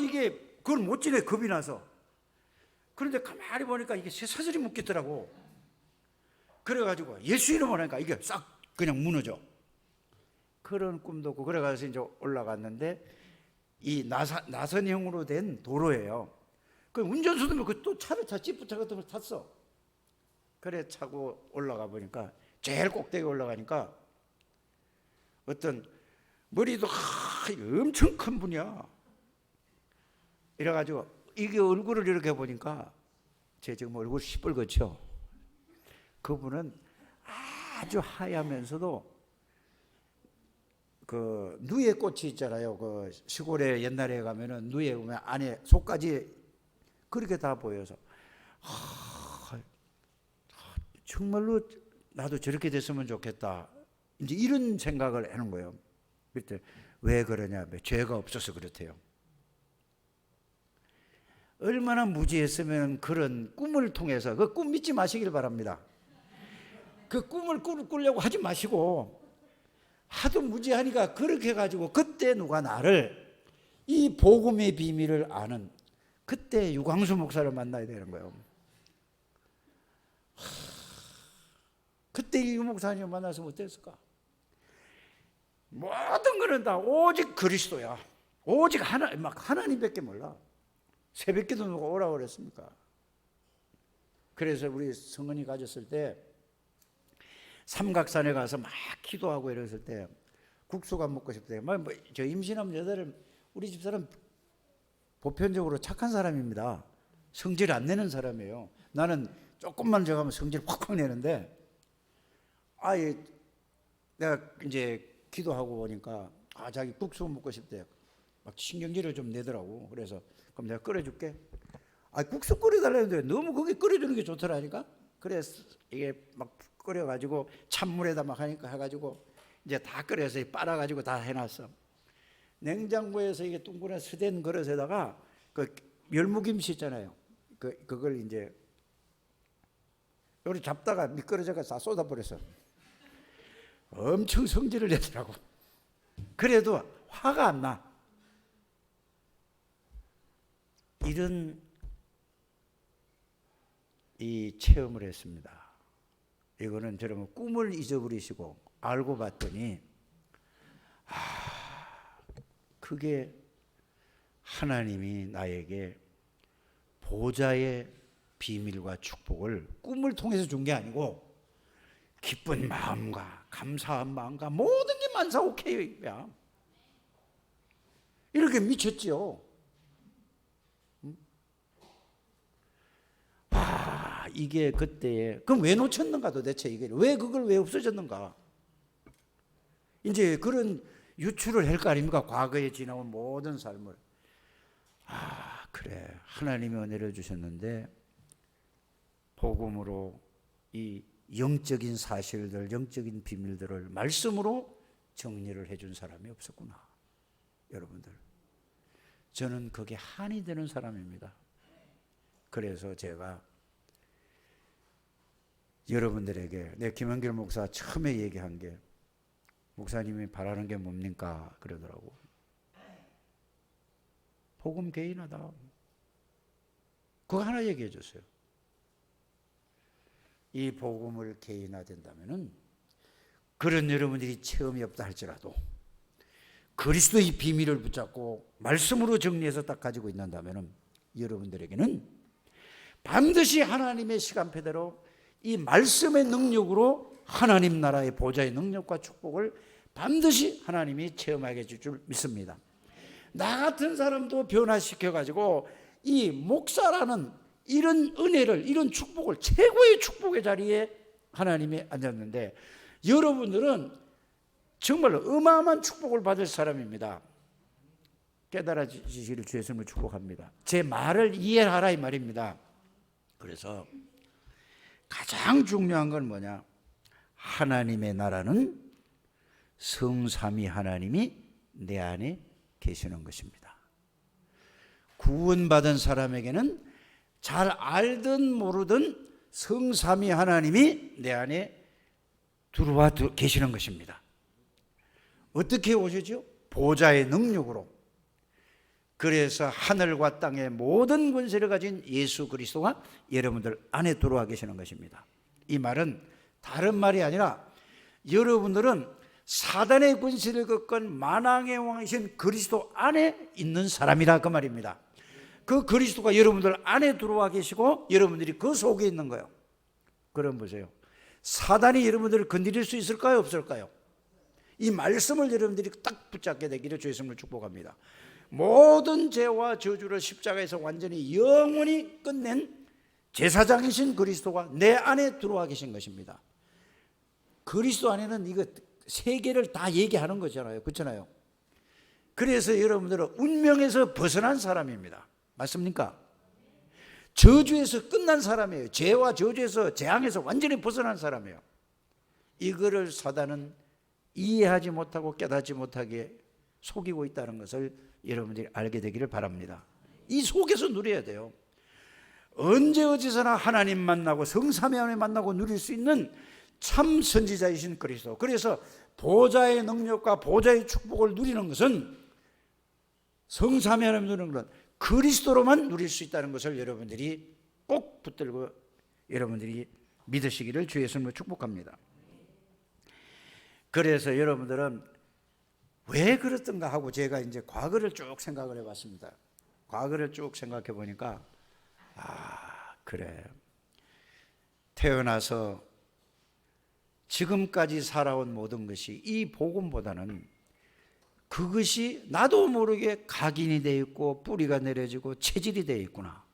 이게 그걸 못 지내. 겁이 나서. 그런데 가만히 보니까 이게 새 사슬이 묶였더라고. 그래가지고 예수 이름으로 하니까 이게 싹 그냥 무너져. 그런 꿈도 없고. 그래가지고 이제 올라갔는데 이 나선형으로 된 도로예요. 그 운전수도 또 차를 지프 차 같은 걸 탔어. 그래 차고 올라가 보니까 제일 꼭대기 올라가니까 어떤 머리도 엄청 큰 분이야. 이래가지고 이게 얼굴을 이렇게 보니까 제 지금 얼굴 시뻘겋죠. 그분은 아주 하얗면서도 그 누에 꽃이 있잖아요. 그 시골에 옛날에 가면은 누에 보면 안에 속까지 그렇게 다 보여서 정말로 나도 저렇게 됐으면 좋겠다. 이제 이런 생각을 하는 거예요. 그때 왜 그러냐? 죄가 없어서 그렇대요. 얼마나 무지했으면 그런 꿈을 통해서 그 꿈 믿지 마시길 바랍니다. 그 꿈을 꾸려고 하지 마시고 하도 무지하니까 그렇게 해가지고 그때 누가 나를 이 복음의 비밀을 아는 그때 유광수 목사를 만나야 되는 거예요. 그때 이 목사님 만나서 어땠을까? 모든 것은 다 오직 그리스도야. 오직 하나님밖에 몰라. 새벽기도 누가 오라고 그랬습니까? 그래서 우리 성은이 가졌을 때 삼각산에 가서 막 기도하고 이랬을 때 국수가 먹고 싶대요. 저 임신한 여자를 우리 집사람 보편적으로 착한 사람입니다. 성질 안 내는 사람이에요. 나는 조금만 저가면 성질 팍팍 내는데 내가 이제 기도하고 보니까 자기 국수 먹고 싶대요. 막 신경질을 좀 내더라고. 그래서 그럼 내가 끓여줄게. 국수 끓여달라는데 너무 거기 끓여주는 게 좋더라니까. 그래서 이게 막 끓여가지고 찬물에다 막 하니까 해가지고 이제 다 끓여서 빨아가지고 다 해놨어. 냉장고에서 이게 둥그런 스댄 그릇에다가 그 열무김치 있잖아요. 그걸 이제 요리 잡다가 미끄러져가 다 쏟아버렸어. 엄청 성질을 내더라고. 그래도 화가 안 나. 이런 이 체험을 했습니다. 이거는 여러분 꿈을 잊어버리시고 알고 봤더니 그게 하나님이 나에게 보좌의 비밀과 축복을 꿈을 통해서 준 게 아니고 기쁜 마음과 감사한 마음과 모든 게 만사오케이야. 이렇게 미쳤지요. 이게 그때에 그럼 왜 놓쳤는가 도대체 이게 왜 그걸 왜 없어졌는가? 이제 그런 유출을 할 거 아닙니까? 과거에 지나온 모든 삶을. 그래 하나님이 은혜를 주셨는데 복음으로 이 영적인 사실들, 영적인 비밀들을 말씀으로 정리를 해준 사람이 없었구나. 여러분들, 저는 그게 한이 되는 사람입니다. 그래서 제가 여러분들에게 내 김한길 목사 처음에 얘기한 게 목사님이 바라는 게 뭡니까? 그러더라고. 복음 개인하다. 그거 하나 얘기해 줬어요. 이 복음을 개인화된다면은 그런 여러분들이 체험이 없다 할지라도 그리스도의 비밀을 붙잡고 말씀으로 정리해서 딱 가지고 있는다면은 여러분들에게는 반드시 하나님의 시간표대로 이 말씀의 능력으로 하나님 나라의 보좌의 능력과 축복을 반드시 하나님이 체험하게 해줄 줄 믿습니다. 나 같은 사람도 변화시켜가지고 이 목사라는 이런 은혜를, 이런 축복을, 최고의 축복의 자리에 하나님이 앉았는데 여러분들은 정말 어마어마한 축복을 받을 사람입니다. 깨달아지시기를 주의 이름으로 축복합니다. 제 말을 이해하라 이 말입니다. 그래서 가장 중요한 건 뭐냐? 하나님의 나라는 성삼위 하나님이 내 안에 계시는 것입니다. 구원받은 사람에게는 잘 알든 모르든 성삼위 하나님이 내 안에 들어와 계시는 것입니다. 어떻게 오시죠? 보좌의 능력으로. 그래서 하늘과 땅의 모든 권세를 가진 예수 그리스도가 여러분들 안에 들어와 계시는 것입니다. 이 말은 다른 말이 아니라 여러분들은 사단의 권세를 겪은 만왕의 왕이신 그리스도 안에 있는 사람이라 그 말입니다. 그 그리스도가 여러분들 안에 들어와 계시고 여러분들이 그 속에 있는 거예요. 그럼 보세요. 사단이 여러분들을 건드릴 수 있을까요? 없을까요? 이 말씀을 여러분들이 딱 붙잡게 되기를 주의 이름으로 축복합니다. 모든 죄와 저주를 십자가에서 완전히 영원히 끝낸 제사장이신 그리스도가 내 안에 들어와 계신 것입니다. 그리스도 안에는 이거 세 개를 다 얘기하는 거잖아요. 그렇잖아요. 그래서 여러분들은 운명에서 벗어난 사람입니다. 맞습니까? 저주에서 끝난 사람이에요. 죄와 저주에서 재앙에서 완전히 벗어난 사람이에요. 이거를 사단은 이해하지 못하고 깨닫지 못하게 속이고 있다는 것을 여러분들이 알게 되기를 바랍니다. 이 속에서 누려야 돼요. 언제 어디서나 하나님 만나고 성삼위하나님 만나고 누릴 수 있는 참 선지자이신 그리스도. 그래서 보좌의 능력과 보좌의 축복을 누리는 것은 성삼위하나님 누리는 건 그리스도로만 누릴 수 있다는 것을 여러분들이 꼭 붙들고 여러분들이 믿으시기를 주의 이름으로 축복합니다. 그래서 여러분들은 왜 그랬던가 하고 제가 이제 과거를 쭉 생각을 해봤습니다. 과거를 쭉 생각해 보니까 그래, 태어나서 지금까지 살아온 모든 것이 이 복음보다는 그것이 나도 모르게 각인이 되어 있고 뿌리가 내려지고 체질이 되어 있구나.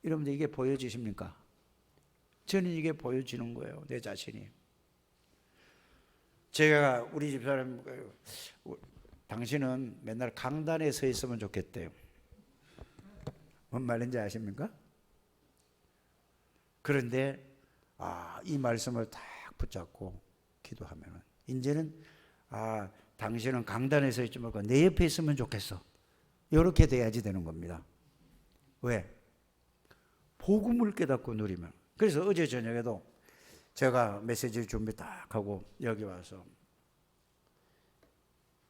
여러분들 이게 보여지십니까? 저는 이게 보여지는 거예요. 내 자신이. 제가 우리 집사람, 당신은 맨날 강단에 서 있으면 좋겠대요. 뭔 말인지 아십니까? 그런데 이 말씀을 딱 붙잡고 기도하면 이제는 당신은 강단에 서 있지 말고 내 옆에 있으면 좋겠어. 이렇게 돼야지 되는 겁니다. 왜? 복음을 깨닫고 누리면. 그래서 어제 저녁에도 제가 메시지를 준비 딱 하고 여기 와서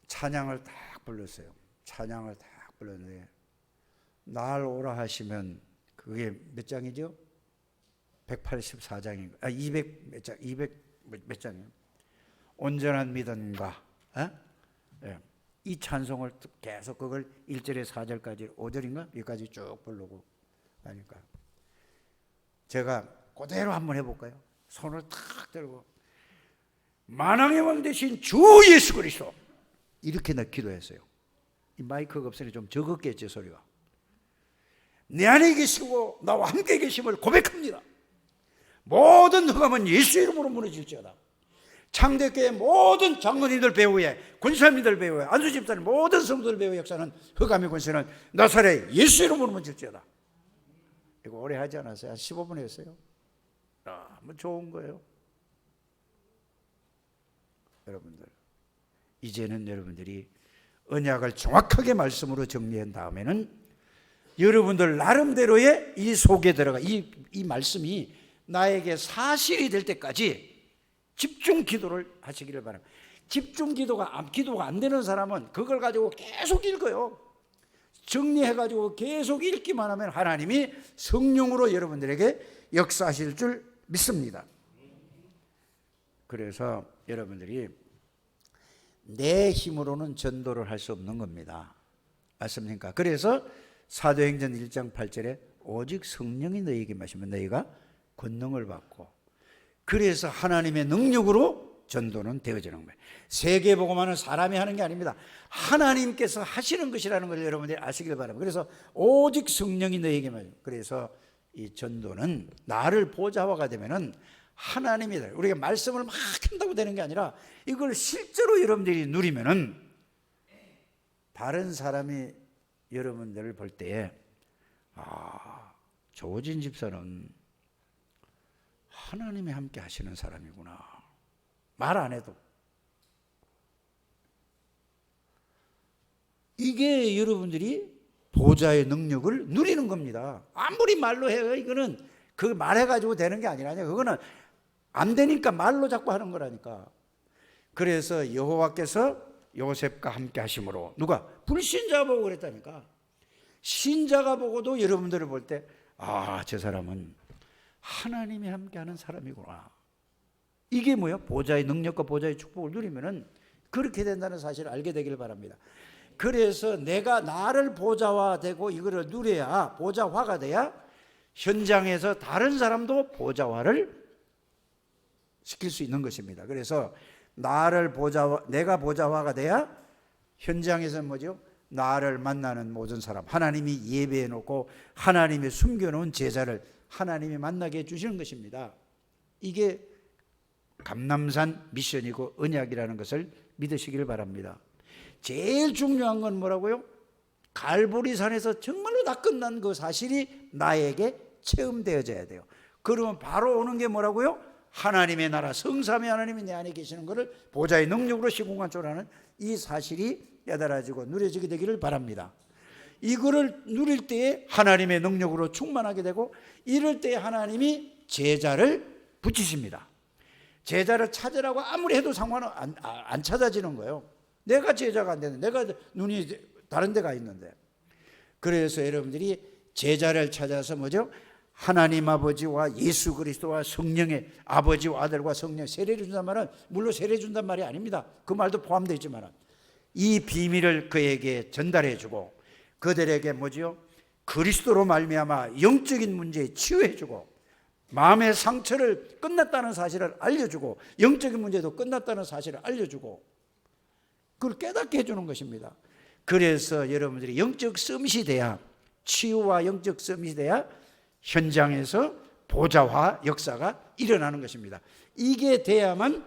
찬양을 딱 불렀어요. 찬양을 딱 불렀는데 날 오라 하시면 그게 몇 장이죠? 184장인가? 200 몇 장? 200 몇 장이에요? 온전한 믿음과 이 찬송을 계속 그걸 1절에 4절까지 5절인가? 여기까지 쭉 부르고 하니까 제가 그대로 한번 해볼까요? 손을 탁 들고 만왕의 왕 되신 주 예수 그리스도 이렇게 나 기도했어요. 이 마이크가 없으니 좀 적었겠죠 소리가. 내 안에 계시고 나와 함께 계심을 고백합니다. 모든 흑암은 예수 이름으로 무너질지어다. 창대교회 모든 장로님들 배후에 권사님들 배후에 안수집사님 모든 성도들 배후의 역사는 흑암의 권세는 나사렛 예수 이름으로 무너질지어다. 이거 오래 하지 않았어요? 한 15분 했어요. 너무 좋은 거예요. 여러분들 이제는 여러분들이 언약을 정확하게 말씀으로 정리한 다음에는 여러분들 나름대로의 이 속에 들어가 이 말씀이 나에게 사실이 될 때까지 집중 기도를 하시기를 바랍니다. 집중 기도가 안 되는 사람은 그걸 가지고 계속 읽어요. 정리해가지고 계속 읽기만 하면 하나님이 성령으로 여러분들에게 역사하실 줄 믿습니다. 그래서 여러분들이 내 힘으로는 전도를 할 수 없는 겁니다. 맞습니까? 그래서 사도행전 1장 8절에 오직 성령이 너희에게 마시면 너희가 권능을 받고 그래서 하나님의 능력으로 전도는 되어지는 거예요. 세계복음화는 사람이 하는 게 아닙니다. 하나님께서 하시는 것이라는 걸 여러분들이 아시길 바랍니다. 그래서 오직 성령이 너희에게 마시면 그래서 이 전도는 나를 보좌화가 되면은 하나님이 돼. 우리가 말씀을 막 한다고 되는 게 아니라 이걸 실제로 여러분들이 누리면은 다른 사람이 여러분들을 볼 때에 조진 집사는 하나님이 함께 하시는 사람이구나. 말 안 해도. 이게 여러분들이 보좌의 능력을 누리는 겁니다. 아무리 말로 해요. 이거는 그 말해가지고 되는 게 아니라요. 그거는 안 되니까 말로 자꾸 하는 거라니까. 그래서 여호와께서 요셉과 함께 하심으로 누가? 불신자가 보고 그랬다니까. 신자가 보고도 여러분들을 볼 때 저 사람은 하나님이 함께하는 사람이구나. 이게 뭐야? 보좌의 능력과 보좌의 축복을 누리면은 그렇게 된다는 사실을 알게 되기를 바랍니다. 그래서 내가 나를 보좌화되고 이거를 누려야 보좌화가 돼야 현장에서 다른 사람도 보좌화를 시킬 수 있는 것입니다. 그래서 내가 보좌화가 돼야 현장에서는 뭐죠? 나를 만나는 모든 사람, 하나님이 예배해 놓고 하나님이 숨겨놓은 제자를 하나님이 만나게 해주시는 것입니다. 이게 감람산 미션이고 언약이라는 것을 믿으시길 바랍니다. 제일 중요한 건 뭐라고요? 갈보리산에서 정말로 다 끝난 그 사실이 나에게 체험되어져야 돼요. 그러면 바로 오는 게 뭐라고요? 하나님의 나라, 성삼위 하나님이 내 안에 계시는 것을 보좌의 능력으로 시공간적으로 하는 이 사실이 깨달아지고 누려지게 되기를 바랍니다. 이거를 누릴 때에 하나님의 능력으로 충만하게 되고, 이럴 때에 하나님이 제자를 붙이십니다. 제자를 찾으라고 아무리 해도 상관은 안 찾아지는 거예요. 내가 제자가 안 되는데, 내가 눈이 다른 데가 있는데. 그래서 여러분들이 제자를 찾아서 뭐죠? 하나님 아버지와 예수 그리스도와 성령의 아버지와 아들과 성령 세례를 준단 말은 물론 세례 준단 말이 아닙니다. 그 말도 포함되어 있지만 이 비밀을 그에게 전달해 주고 그들에게 뭐지요? 그리스도로 말미암아 영적인 문제에 치유해 주고 마음의 상처를 끝났다는 사실을 알려주고 영적인 문제도 끝났다는 사실을 알려주고 그걸 깨닫게 해주는 것입니다. 그래서 여러분들이 영적 서밋이 돼야, 치유와 영적 서밋이 돼야 현장에서 보좌화 역사가 일어나는 것입니다. 이게 돼야만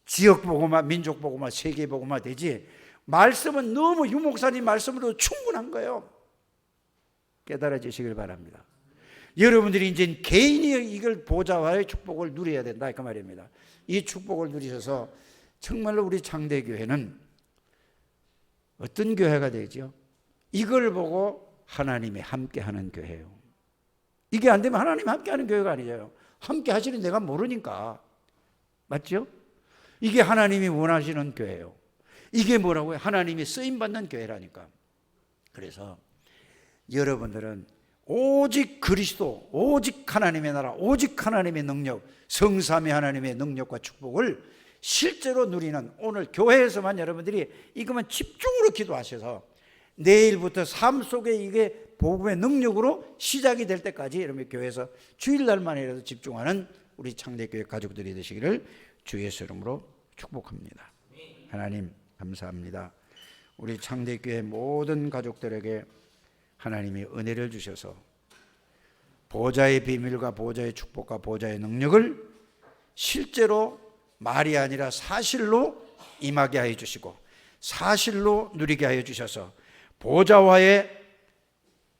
지역복음화, 민족복음화, 세계복음화 되지, 말씀은 너무 유목사님 말씀으로 충분한 거예요. 깨달아지시길 바랍니다. 여러분들이 이제 개인이 이걸 보좌화의 축복을 누려야 된다 그 말입니다. 이 축복을 누리셔서 정말로 우리 창대교회는 어떤 교회가 되죠? 이걸 보고 하나님이 함께하는 교회예요. 이게 안 되면 하나님 함께하는 교회가 아니에요. 함께 하시는 내가 모르니까. 맞죠? 이게 하나님이 원하시는 교회예요. 이게 뭐라고요? 하나님이 쓰임받는 교회라니까. 그래서 여러분들은 오직 그리스도, 오직 하나님의 나라, 오직 하나님의 능력, 성삼위 하나님의 능력과 축복을 실제로 누리는 오늘 교회에서만 여러분들이 이것만 집중으로 기도하셔서 내일부터 삶 속에 이게 복음의 능력으로 시작이 될 때까지 여러분 교회에서 주일날만이라도 집중하는 우리 창대교회 가족들이 되시기를 주 예수 이름으로 축복합니다. 하나님 감사합니다. 우리 창대교회 모든 가족들에게 하나님이 은혜를 주셔서 보좌의 비밀과 보좌의 축복과 보좌의 능력을 실제로 말이 아니라 사실로 임하게 하여 주시고 사실로 누리게 하여 주셔서 보좌와의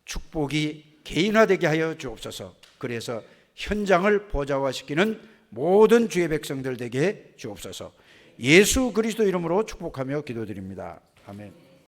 축복이 개인화되게 하여 주옵소서. 그래서 현장을 보좌화시키는 모든 주의 백성들 되게 주옵소서. 예수 그리스도 이름으로 축복하며 기도드립니다. 아멘.